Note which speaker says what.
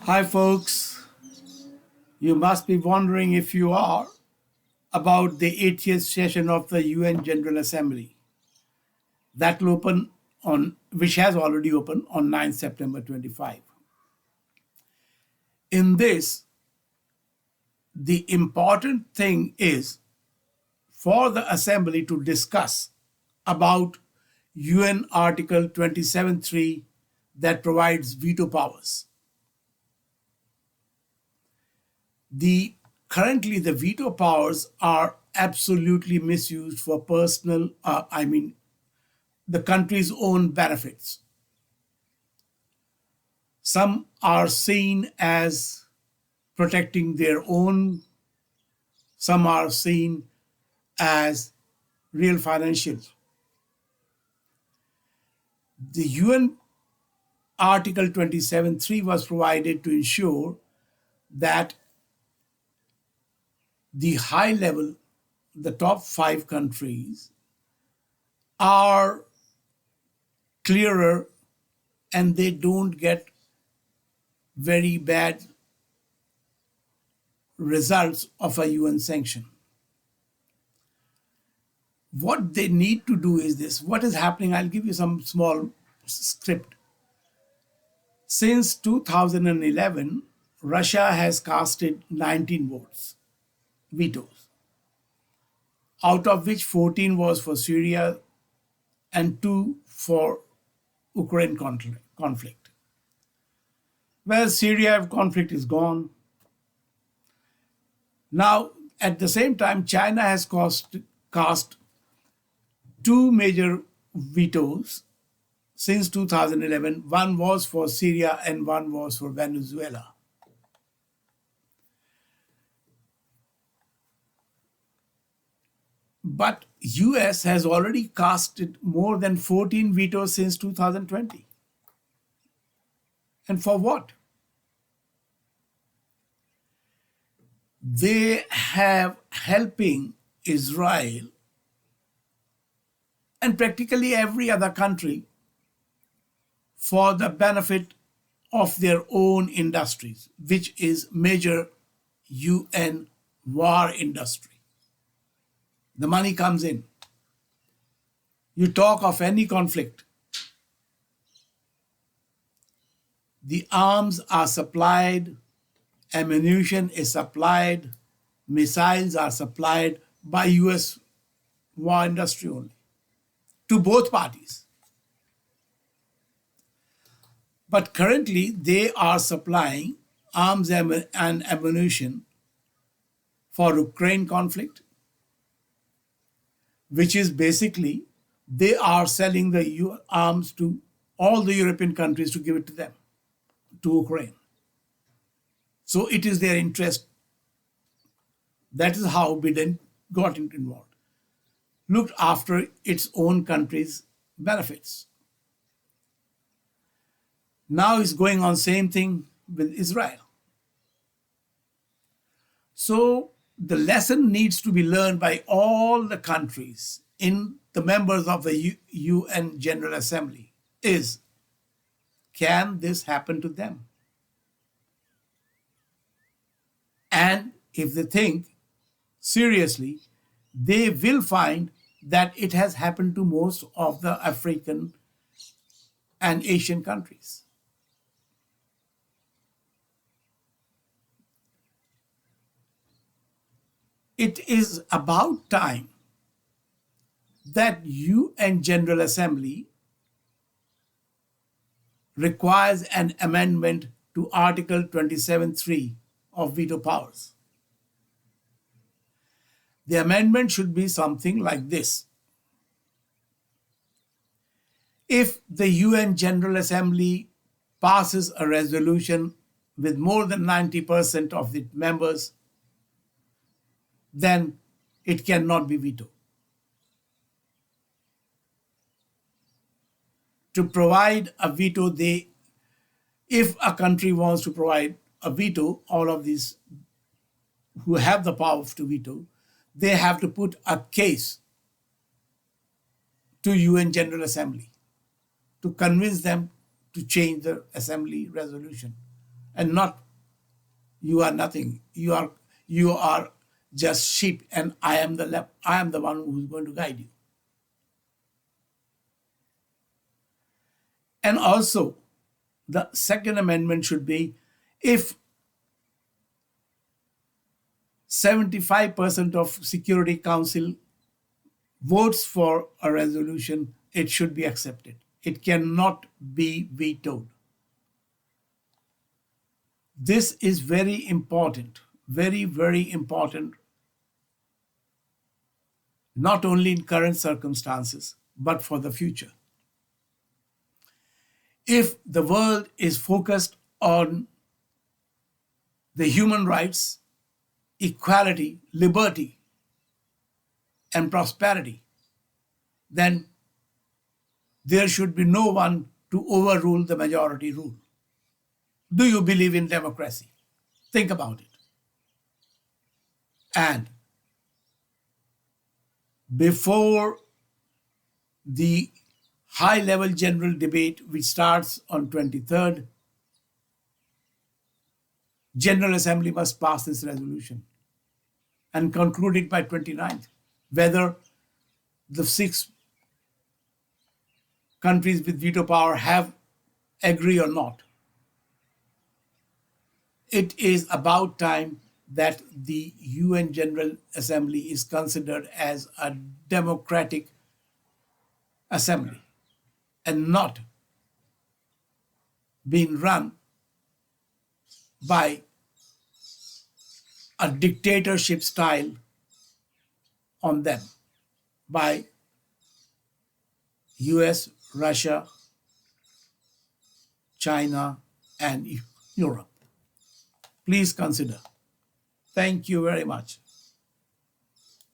Speaker 1: Hi, folks. You must be wondering if you are about the 80th session of the UN General Assembly that will open which has already opened on 9th September 25. In this, the important thing is for the assembly to discuss about UN Article 27.3 that provides veto powers. Currently the veto powers are absolutely misused for the country's own benefits. Some are seen as protecting their own, some are seen as real financial. The UN Article 27.3 was provided to ensure that the high level, the top 5 countries, are clearer and they don't get very bad results of a UN sanction. What they need to do is this. What is happening? I'll give you some small script. Since 2011, Russia has casted 19 votes, vetoes, out of which 14 was for Syria and 2 for Ukraine conflict. Well, Syria conflict is gone. Now, at the same time, China has cast 2 major vetoes since 2011. One was for Syria and one was for Venezuela. But US has already casted more than 14 vetoes since 2020. And for what? They have helping Israel and practically every other country for the benefit of their own industries, which is major UN war industry. The money comes in. You talk of any conflict, the arms are supplied, ammunition is supplied, missiles are supplied by US war industry only, to both parties. But currently, they are supplying arms and ammunition for Ukraine conflict, which is basically they are selling the arms to all the European countries to give it to them, to Ukraine. So it is their interest. That is how Biden got involved. Looked after its own country's benefits. Now it's going on same thing with Israel. So the lesson needs to be learned by all the countries in the members of the UN General Assembly is, can this happen to them? And if they think seriously, they will find that it has happened to most of the African and Asian countries. It is about time that UN General Assembly requires an amendment to Article 27.3 of veto powers. The amendment should be something like this. If the UN General Assembly passes a resolution with more than 90% of the members, then it cannot be vetoed. To provide a veto, if a country wants to provide a veto, all of these who have the power to veto, they have to put a case to UN General Assembly to convince them to change the assembly resolution and not you are nothing. You are just sheep, and I am the one who's going to guide you. And also, the Second Amendment should be, if 75% of Security Council votes for a resolution, it should be accepted. It cannot be vetoed. This is very important, very, very important, not only in current circumstances, but for the future. If the world is focused on the human rights, equality, liberty, and prosperity, then there should be no one to overrule the majority rule. Do you believe in democracy? Think about it. And before the high-level general debate, which starts on 23rd, General Assembly must pass this resolution and conclude it by 29th, whether the 6 countries with veto power have agree or not. It is about time that the UN General Assembly is considered as a democratic assembly and not being run by a dictatorship style on them by US, Russia, China, and Europe. Please consider. Thank you very much.